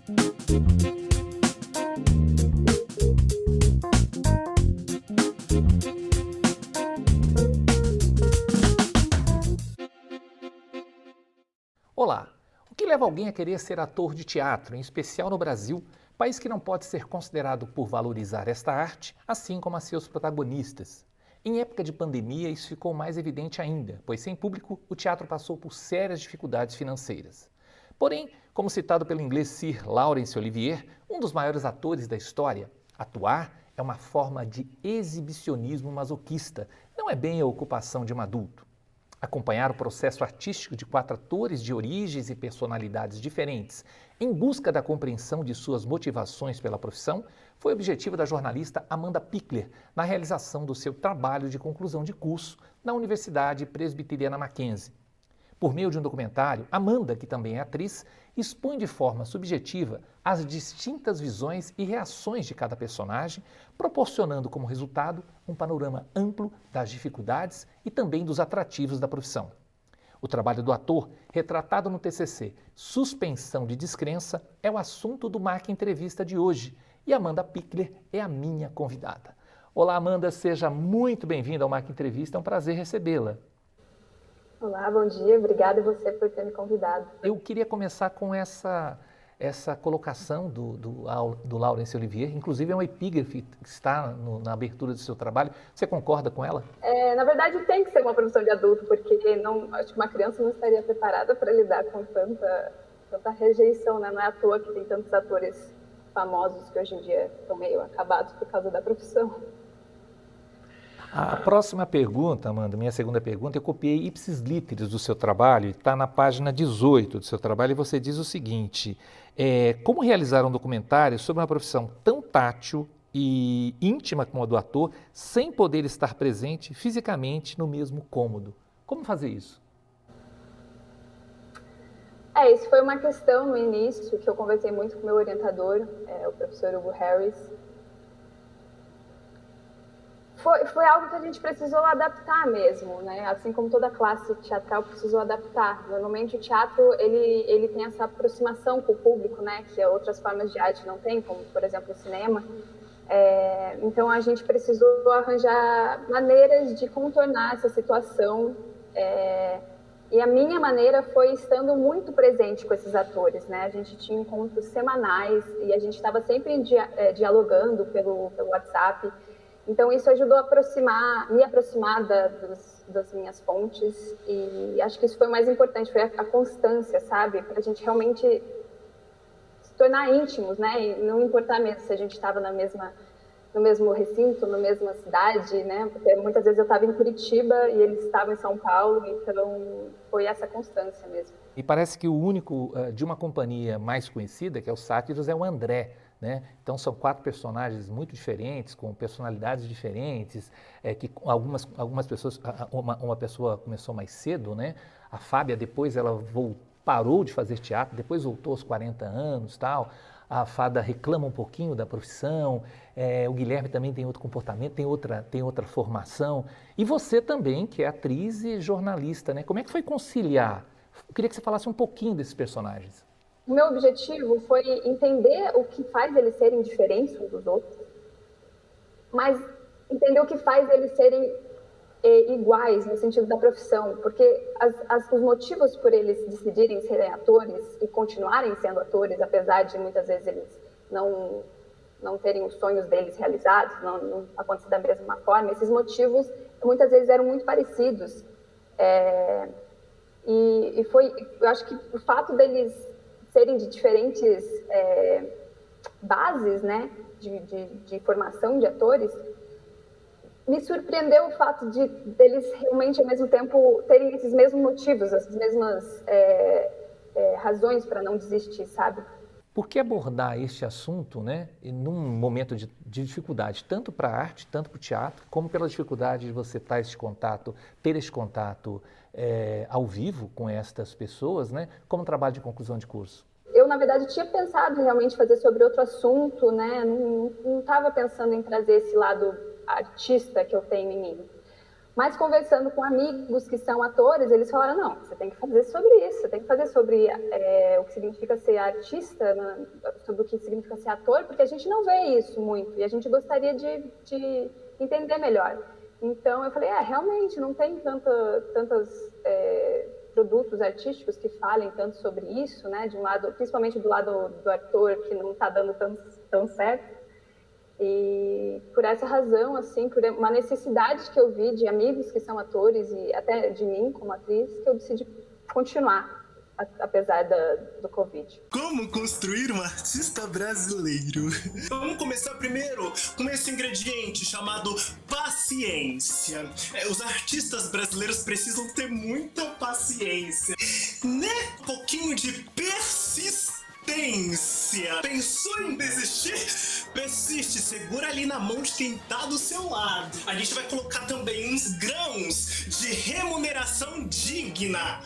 Olá! O que leva alguém a querer ser ator de teatro, em especial no Brasil, país que não pode ser considerado por valorizar esta arte, assim como a seus protagonistas? Em época de pandemia, isso ficou mais evidente ainda, pois sem público, o teatro passou por sérias dificuldades financeiras. Porém, como citado pelo inglês Sir Laurence Olivier, um dos maiores atores da história, atuar é uma forma de exibicionismo masoquista, não é bem a ocupação de um adulto. Acompanhar o processo artístico de 4 atores de origens e personalidades diferentes, em busca da compreensão de suas motivações pela profissão, foi o objetivo da jornalista Amanda Pickler na realização do seu trabalho de conclusão de curso na Universidade Presbiteriana Mackenzie. Por meio de um documentário, Amanda, que também é atriz, expõe de forma subjetiva as distintas visões e reações de cada personagem, proporcionando como resultado um panorama amplo das dificuldades e também dos atrativos da profissão. O trabalho do ator, retratado no TCC Suspensão de Descrença, é o assunto do Mac Entrevista de hoje e Amanda Pickler é a minha convidada. Olá, Amanda, seja muito bem-vinda ao Mac Entrevista, é um prazer recebê-la. Olá, bom dia. Obrigada a você por ter me convidado. Eu queria começar com essa colocação do Laurence Olivier, inclusive é uma epígrafe que está na abertura do seu trabalho. Você concorda com ela? Na verdade, tem que ser uma profissão de adulto, porque acho que uma criança não estaria preparada para lidar com tanta rejeição, né? Não é à toa que tem tantos atores famosos que hoje em dia estão meio acabados por causa da profissão. A próxima pergunta, Amanda, minha segunda pergunta, eu copiei ipsis literis do seu trabalho, está na página 18 do seu trabalho, e você diz o seguinte: como realizar um documentário sobre uma profissão tão tátil e íntima como a do ator, sem poder estar presente fisicamente no mesmo cômodo? Como fazer isso? Isso foi uma questão no início que eu conversei muito com o meu orientador, o professor Hugo Harris. Foi algo que a gente precisou adaptar mesmo, né? Assim como toda classe teatral precisou adaptar. Normalmente o teatro, ele tem essa aproximação com o público, né? Que outras formas de arte não têm, como, por exemplo, o cinema. Então a gente precisou arranjar maneiras de contornar essa situação. E a minha maneira foi estando muito presente com esses atores, né? A gente tinha encontros semanais e a gente estava sempre dialogando pelo WhatsApp. Então, isso ajudou a me aproximar das minhas fontes e acho que isso foi o mais importante, foi a constância, sabe? Para a gente realmente se tornar íntimos, né? E não importar mesmo se a gente estava no mesmo recinto, na mesma cidade, né? Porque muitas vezes eu estava em Curitiba e eles estavam em São Paulo, então foi essa constância mesmo. E parece que o único de uma companhia mais conhecida, que é o Sátiros, é o André. Né? Então são 4 personagens muito diferentes, com personalidades diferentes, que algumas pessoas, uma pessoa começou mais cedo, né? A Fábia depois ela parou de fazer teatro, depois voltou aos 40 anos, tal. A Fada reclama um pouquinho da profissão, o Guilherme também tem outro comportamento, tem outra formação. E você também, que é atriz e jornalista, né? Como é que foi conciliar? Eu queria que você falasse um pouquinho desses personagens. O meu objetivo foi entender o que faz eles serem diferentes uns dos outros, mas entender o que faz eles serem iguais no sentido da profissão, porque os motivos por eles decidirem serem atores e continuarem sendo atores, apesar de muitas vezes eles não terem os sonhos deles realizados, não acontecer da mesma forma, esses motivos muitas vezes eram muito parecidos. Eu acho que o fato deles serem de diferentes bases, né, de formação de atores, me surpreendeu o fato deles realmente, ao mesmo tempo, terem esses mesmos motivos, essas mesmas razões para não desistir, sabe? Por que abordar este assunto, né, num momento de dificuldade, tanto para a arte, tanto para o teatro, como pela dificuldade de você ter este contato ao vivo com estas pessoas, né, como trabalho de conclusão de curso? Eu, na verdade, tinha pensado realmente fazer sobre outro assunto, né, não estava pensando em trazer esse lado artista que eu tenho em mim. Mas conversando com amigos que são atores, eles falaram, não, você tem que fazer sobre isso, você tem que fazer sobre o que significa ser artista, né? Sobre o que significa ser ator, porque a gente não vê isso muito, e a gente gostaria de entender melhor. Então eu falei, realmente, não tem tantos produtos artísticos que falem tanto sobre isso, né? De um lado, principalmente do lado do ator, que não está dando tão certo. E por essa razão, assim, por uma necessidade que eu vi de amigos que são atores e até de mim como atriz, que eu decidi continuar, apesar do Covid. Como construir um artista brasileiro? Vamos começar primeiro com esse ingrediente chamado paciência. Os artistas brasileiros precisam ter muita paciência, né? Um pouquinho de persistência. Pensou em desistir? Persiste, segura ali na mão de quem tá do seu lado. A gente vai colocar também uns grãos de remuneração digna.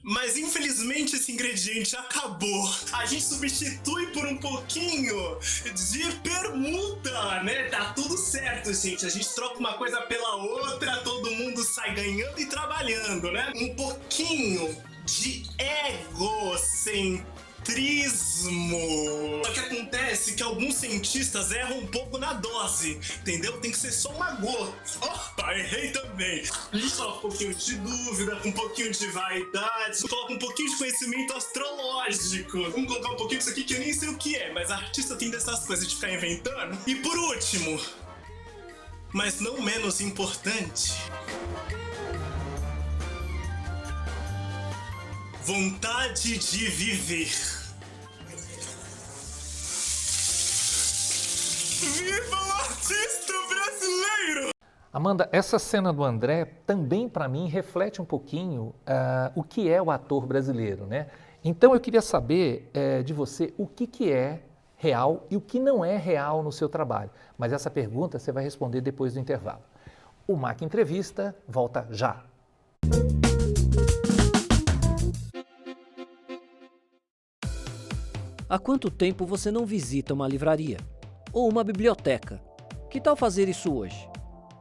Mas infelizmente esse ingrediente acabou. A gente substitui por um pouquinho de permuta, né? Tá tudo certo, gente. A gente troca uma coisa pela outra, todo mundo sai ganhando e trabalhando, né? Um pouquinho de egocentrismo. Só que acontece que alguns cientistas erram um pouco na dose, entendeu? Tem que ser só uma gota. Opa, errei também. A gente coloca um pouquinho de dúvida, um pouquinho de vaidade, coloca um pouquinho de conhecimento astrológico. Vamos colocar um pouquinho disso aqui que eu nem sei o que é, mas artista tem dessas coisas de ficar inventando. E por último, mas não menos importante, vontade de viver. Viva o artista brasileiro! Amanda, essa cena do André também para mim reflete um pouquinho o que é o ator brasileiro, né? Então eu queria saber de você o que é real e o que não é real no seu trabalho. Mas essa pergunta você vai responder depois do intervalo. O MAC Entrevista volta já. Há quanto tempo você não visita uma livraria? Ou uma biblioteca? Que tal fazer isso hoje?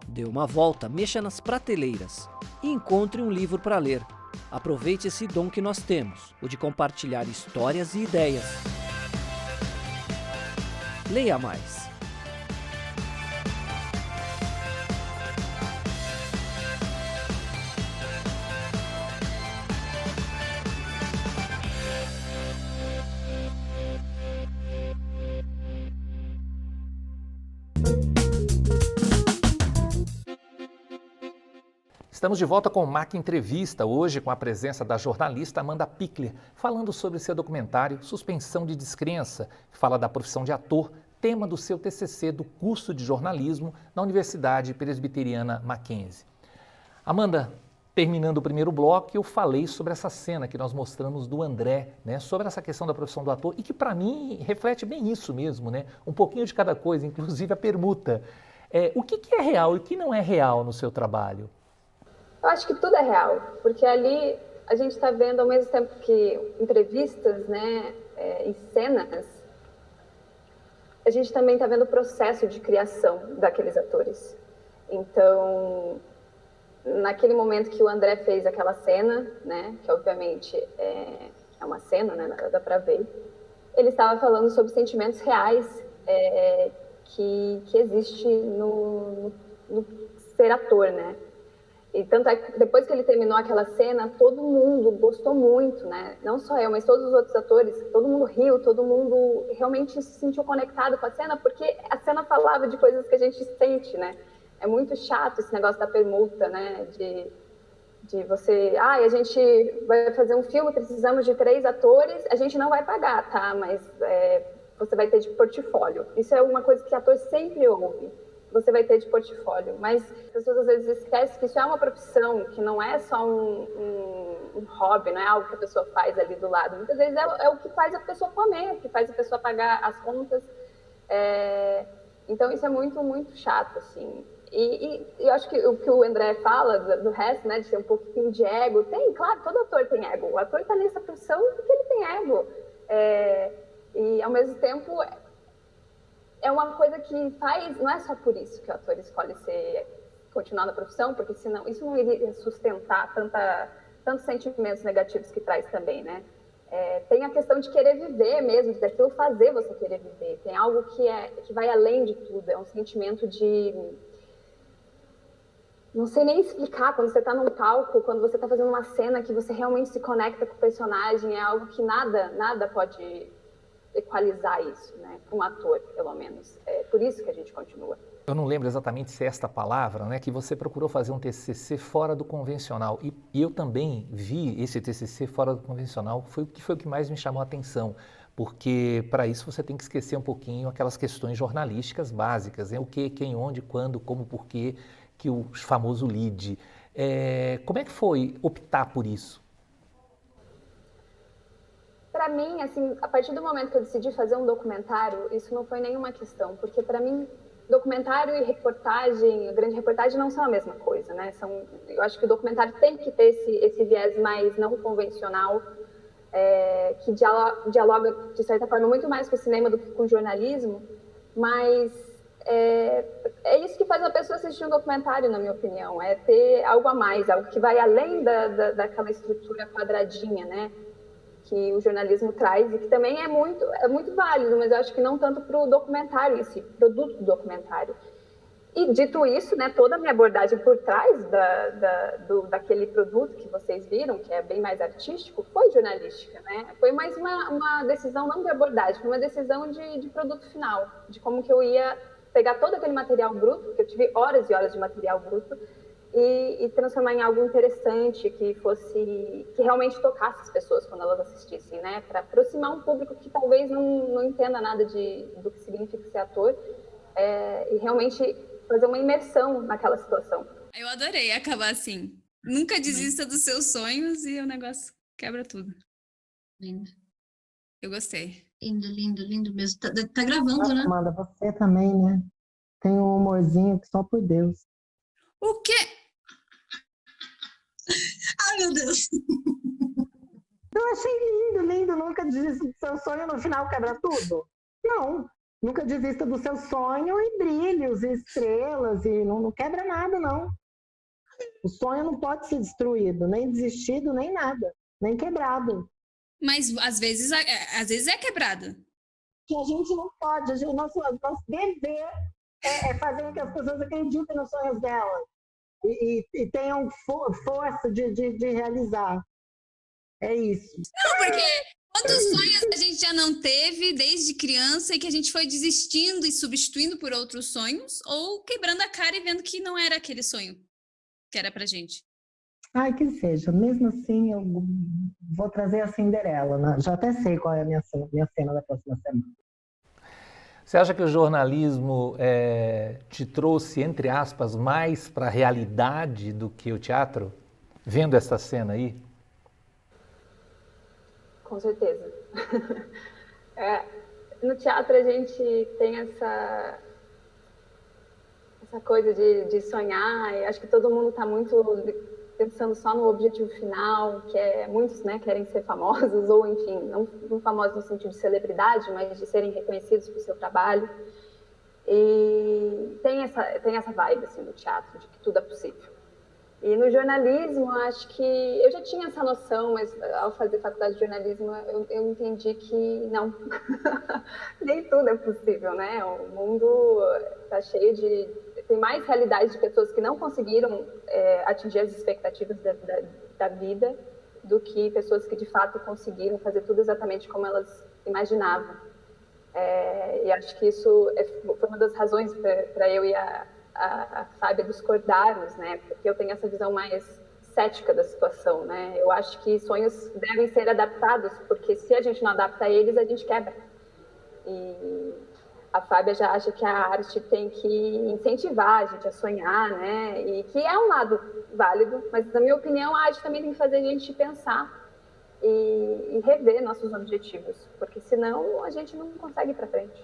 Dê uma volta, mexa nas prateleiras e encontre um livro para ler. Aproveite esse dom que nós temos, o de compartilhar histórias e ideias. Leia mais. Estamos de volta com o MAC Entrevista, hoje com a presença da jornalista Amanda Pichler, falando sobre seu documentário Suspensão de Descrença, que fala da profissão de ator, tema do seu TCC do curso de jornalismo na Universidade Presbiteriana Mackenzie. Amanda, terminando o primeiro bloco, eu falei sobre essa cena que nós mostramos do André, né, sobre essa questão da profissão do ator e que para mim reflete bem isso mesmo, né, um pouquinho de cada coisa, inclusive a permuta. O que é real e o que não é real no seu trabalho? Eu acho que tudo é real, porque ali a gente está vendo, ao mesmo tempo que entrevistas, né, e cenas, a gente também está vendo o processo de criação daqueles atores. Então, naquele momento que o André fez aquela cena, né, que obviamente é uma cena, né, dá para ver, ele estava falando sobre sentimentos reais que existe no ser ator, né? E tanto é que depois que ele terminou aquela cena, todo mundo gostou muito, né? Não só eu, mas todos os outros atores, todo mundo riu, todo mundo realmente se sentiu conectado com a cena, porque a cena falava de coisas que a gente sente, né? É muito chato esse negócio da permuta, né? De você... a gente vai fazer um filme, precisamos de 3 atores, a gente não vai pagar, tá? Mas você vai ter de portfólio. Isso é uma coisa que ator sempre ouve. Você vai ter de portfólio, mas as pessoas às vezes esquecem que isso é uma profissão, que não é só um hobby, não é algo que a pessoa faz ali do lado. Muitas vezes é o que faz a pessoa comer, o que faz a pessoa pagar as contas. Então isso é muito, muito chato, assim. E eu acho que o que o André fala do resto, né, de ter um pouquinho de ego, tem, claro, todo ator tem ego. O ator está nessa profissão porque ele tem ego. E ao mesmo tempo... é uma coisa que faz, não é só por isso que o ator escolhe ser continuar na profissão, porque senão isso não iria sustentar tantos sentimentos negativos que traz também, né? Tem a questão de querer viver mesmo, de aquilo fazer você querer viver. Tem algo que vai além de tudo, é um sentimento de... Não sei nem explicar, quando você está num palco, quando você está fazendo uma cena que você realmente se conecta com o personagem, é algo que nada pode equalizar isso, né? Para um ator, pelo menos. É por isso que a gente continua. Eu não lembro exatamente se é esta palavra, né, que você procurou fazer um TCC fora do convencional. E eu também vi esse TCC fora do convencional, foi o que mais me chamou a atenção, porque para isso você tem que esquecer um pouquinho aquelas questões jornalísticas básicas, né? O que, quem, onde, quando, como, porquê, que o famoso lead. Como é que foi optar por isso? Para mim, assim, a partir do momento que eu decidi fazer um documentário, isso não foi nenhuma questão, porque para mim, documentário e reportagem, grande reportagem não são a mesma coisa, né? Eu acho que o documentário tem que ter esse viés mais não convencional, que dialoga, de certa forma, muito mais com o cinema do que com o jornalismo, mas é isso que faz a pessoa assistir um documentário, na minha opinião, é ter algo a mais, algo que vai além daquela estrutura quadradinha, né? Que o jornalismo traz e que também é muito válido, mas eu acho que não tanto para o documentário em si, produto do documentário. E dito isso, né, toda a minha abordagem por trás daquele produto que vocês viram, que é bem mais artístico, foi jornalística, né? Foi mais uma decisão não de abordagem, foi uma decisão de produto final, de como que eu ia pegar todo aquele material bruto, porque eu tive horas e horas de material bruto, e transformar em algo interessante, que realmente tocasse as pessoas quando elas assistissem, né? Para aproximar um público que talvez não entenda nada do que significa ser ator, e realmente fazer uma imersão naquela situação. Eu adorei acabar assim. Nunca desista dos seus sonhos e o negócio quebra tudo. Lindo. Eu gostei. Lindo, lindo, lindo mesmo. Tá gravando, né? Amanda, você também, né? Tem um humorzinho que só por Deus. O quê? Ai, meu Deus. Eu achei lindo, lindo. Nunca desista do seu sonho, no final quebra tudo. Não. Nunca desista do seu sonho e brilhos e estrelas e não quebra nada, não. O sonho não pode ser destruído, nem desistido, nem nada, nem quebrado. Mas às vezes é quebrado. Que a gente não pode, nosso dever é fazer com que as pessoas acreditem nos sonhos delas e tenham força de realizar. É isso. Não, porque quantos sonhos a gente já não teve desde criança e que a gente foi desistindo e substituindo por outros sonhos ou quebrando a cara e vendo que não era aquele sonho que era pra gente? Ai, que seja. Mesmo assim, eu vou trazer a Cinderela, né? Já até sei qual é a minha cena da próxima semana. Você acha que o jornalismo te trouxe, entre aspas, mais para a realidade do que o teatro? Vendo essa cena aí? Com certeza. No teatro a gente tem essa coisa de sonhar, e acho que todo mundo está muito pensando só no objetivo final, que muitos, né, querem ser famosos, ou enfim, não famosos no sentido de celebridade, mas de serem reconhecidos por seu trabalho. E tem essa vibe assim, do teatro, de que tudo é possível. E no jornalismo, acho que eu já tinha essa noção, mas ao fazer faculdade de jornalismo, eu entendi que não, nem tudo é possível, né? O mundo está cheio tem mais realidade de pessoas que não conseguiram atingir as expectativas da vida do que pessoas que de fato conseguiram fazer tudo exatamente como elas imaginavam. E acho que isso foi uma das razões para eu e a Fábia discordarmos, né? Porque eu tenho essa visão mais cética da situação, né? Eu acho que sonhos devem ser adaptados, porque se a gente não adapta eles, a gente quebra. E a Fábia já acha que a arte tem que incentivar a gente a sonhar, né? E que é um lado válido, mas na minha opinião a arte também tem que fazer a gente pensar e rever nossos objetivos, porque senão a gente não consegue ir para frente.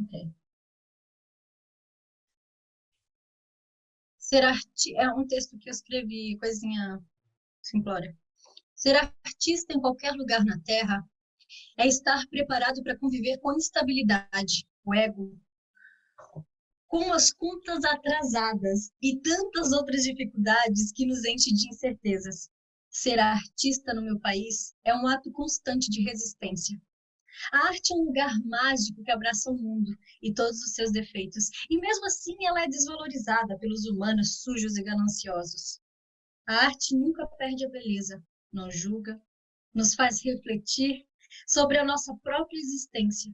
Ok. É um texto que eu escrevi, coisinha simplória. Ser artista em qualquer lugar na Terra é estar preparado para conviver com a instabilidade, o ego, com as contas atrasadas e tantas outras dificuldades que nos enchem de incertezas. Ser artista no meu país é um ato constante de resistência. A arte é um lugar mágico que abraça o mundo e todos os seus defeitos, e mesmo assim ela é desvalorizada pelos humanos sujos e gananciosos. A arte nunca perde a beleza, não julga, nos faz refletir sobre a nossa própria existência.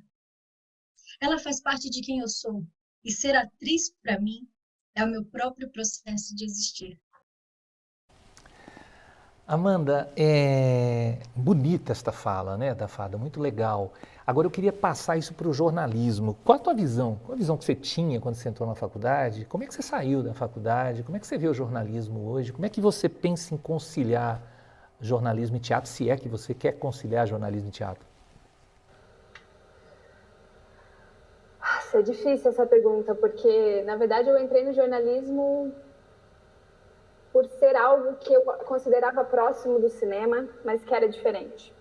Ela faz parte de quem eu sou, e ser atriz, para mim, é o meu próprio processo de existir. Amanda, é bonita esta fala, né, da Fada, muito legal. Agora eu queria passar isso para o jornalismo. Qual a tua visão? Qual a visão que você tinha quando você entrou na faculdade? Como é que você saiu da faculdade? Como é que você vê o jornalismo hoje? Como é que você pensa em conciliar jornalismo e teatro, se é que você quer conciliar jornalismo e teatro? Nossa, é difícil essa pergunta, porque, na verdade, eu entrei no jornalismo por ser algo que eu considerava próximo do cinema, mas que era diferente.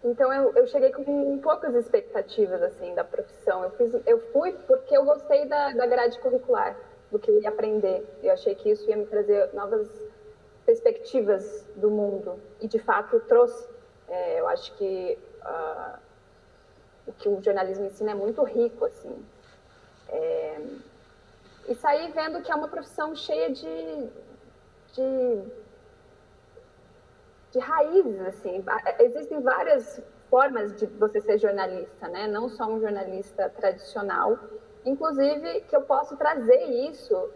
Então, eu cheguei com poucas expectativas, assim, da profissão. Eu fui porque eu gostei da grade curricular, do que eu ia aprender. Eu achei que isso ia me trazer novas perspectivas do mundo. E, de fato, trouxe. Eu acho que o que o jornalismo ensina é muito rico, assim. E saí vendo que é uma profissão cheia de raízes, assim. Existem várias formas de você ser jornalista, né? Não só um jornalista tradicional. Inclusive, que eu posso trazer isso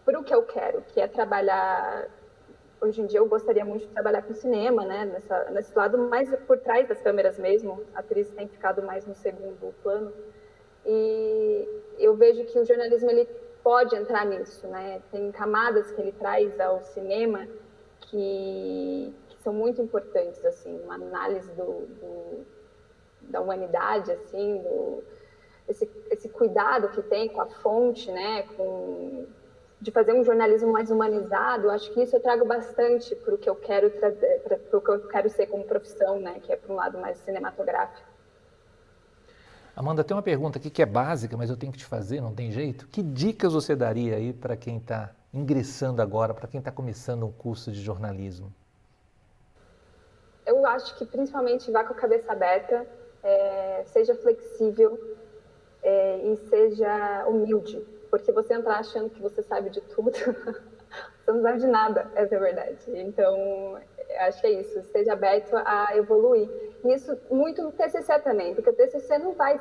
para o que eu quero, que é trabalhar... Hoje em dia, eu gostaria muito de trabalhar com cinema, né? Nesse lado mais por trás das câmeras mesmo. A atriz tem ficado mais no segundo plano. E eu vejo que o jornalismo ele pode entrar nisso, né? Tem camadas que ele traz ao cinema que são muito importantes, assim, uma análise da humanidade, assim, esse cuidado que tem com a fonte, né? De fazer um jornalismo mais humanizado. Eu acho que isso eu trago bastante para o que eu quero trazer, para o que eu quero ser como profissão, né? Que é para um lado mais cinematográfico. Amanda, tem uma pergunta aqui que é básica, mas eu tenho que te fazer, não tem jeito. Que dicas você daria aí para quem está ingressando agora, para quem está começando um curso de jornalismo? Eu acho que principalmente vá com a cabeça aberta, seja flexível e seja humilde. Porque você entrar achando que você sabe de tudo, você não sabe de nada, essa é a verdade. Então, acho que é isso, esteja aberto a evoluir. E isso muito no TCC também, porque o TCC não vai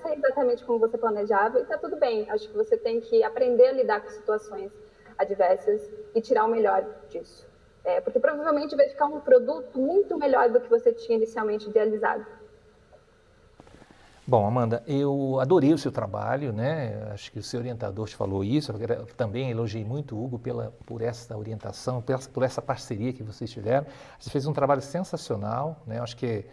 sair exatamente como você planejava e está tudo bem. Acho que você tem que aprender a lidar com situações adversas e tirar o melhor disso. Porque provavelmente vai ficar um produto muito melhor do que você tinha inicialmente idealizado. Bom, Amanda, eu adorei o seu trabalho, né? Acho que o seu orientador te falou isso. Eu também elogiei muito o Hugo por essa orientação, por essa parceria que vocês tiveram. Você fez um trabalho sensacional, né? Acho que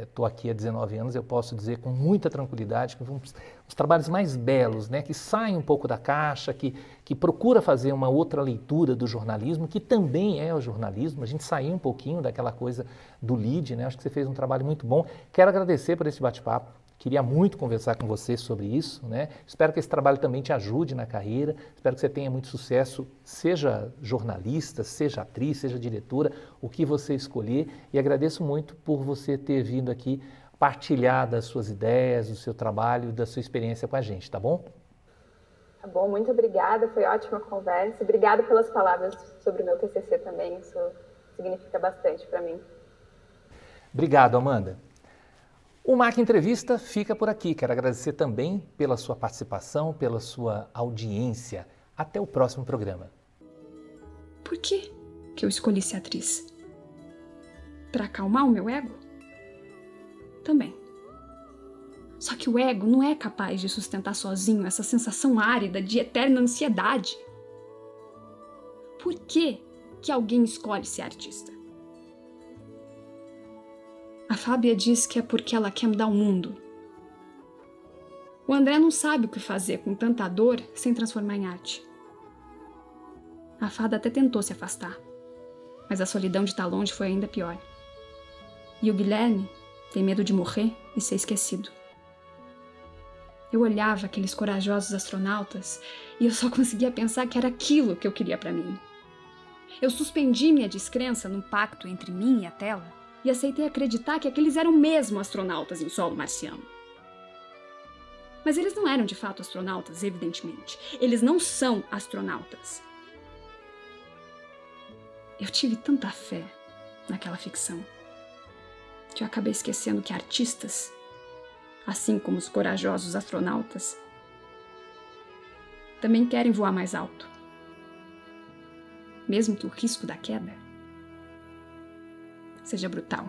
estou aqui há 19 anos, eu posso dizer com muita tranquilidade que os trabalhos mais belos, né? Que saem um pouco da caixa, que procura fazer uma outra leitura do jornalismo, que também é o jornalismo. A gente saiu um pouquinho daquela coisa do lead, né? Acho que você fez um trabalho muito bom. Quero agradecer por esse bate-papo. Queria muito conversar com você sobre isso, né? Espero que esse trabalho também te ajude na carreira, espero que você tenha muito sucesso, seja jornalista, seja atriz, seja diretora, o que você escolher, e agradeço muito por você ter vindo aqui partilhar das suas ideias, do seu trabalho, da sua experiência com a gente, tá bom? Tá bom, muito obrigada, foi ótima conversa. Obrigada pelas palavras sobre o meu TCC também, isso significa bastante para mim. Obrigado, Amanda. O MAC Entrevista fica por aqui. Quero agradecer também pela sua participação, pela sua audiência. Até o próximo programa. Por que eu escolhi ser atriz? Para acalmar o meu ego? Também. Só que o ego não é capaz de sustentar sozinho essa sensação árida de eterna ansiedade. Por que alguém escolhe ser artista? A Fábia diz que é porque ela quer mudar o mundo. O André não sabe o que fazer com tanta dor sem transformar em arte. A Fada até tentou se afastar. Mas a solidão de estar longe foi ainda pior. E o Guilherme tem medo de morrer e ser esquecido. Eu olhava aqueles corajosos astronautas e eu só conseguia pensar que era aquilo que eu queria para mim. Eu suspendi minha descrença num pacto entre mim e a tela e aceitei acreditar que aqueles eram mesmo astronautas em solo marciano. Mas eles não eram de fato astronautas, evidentemente. Eles não são astronautas. Eu tive tanta fé naquela ficção que eu acabei esquecendo que artistas, assim como os corajosos astronautas, também querem voar mais alto, mesmo que o risco da queda seja brutal.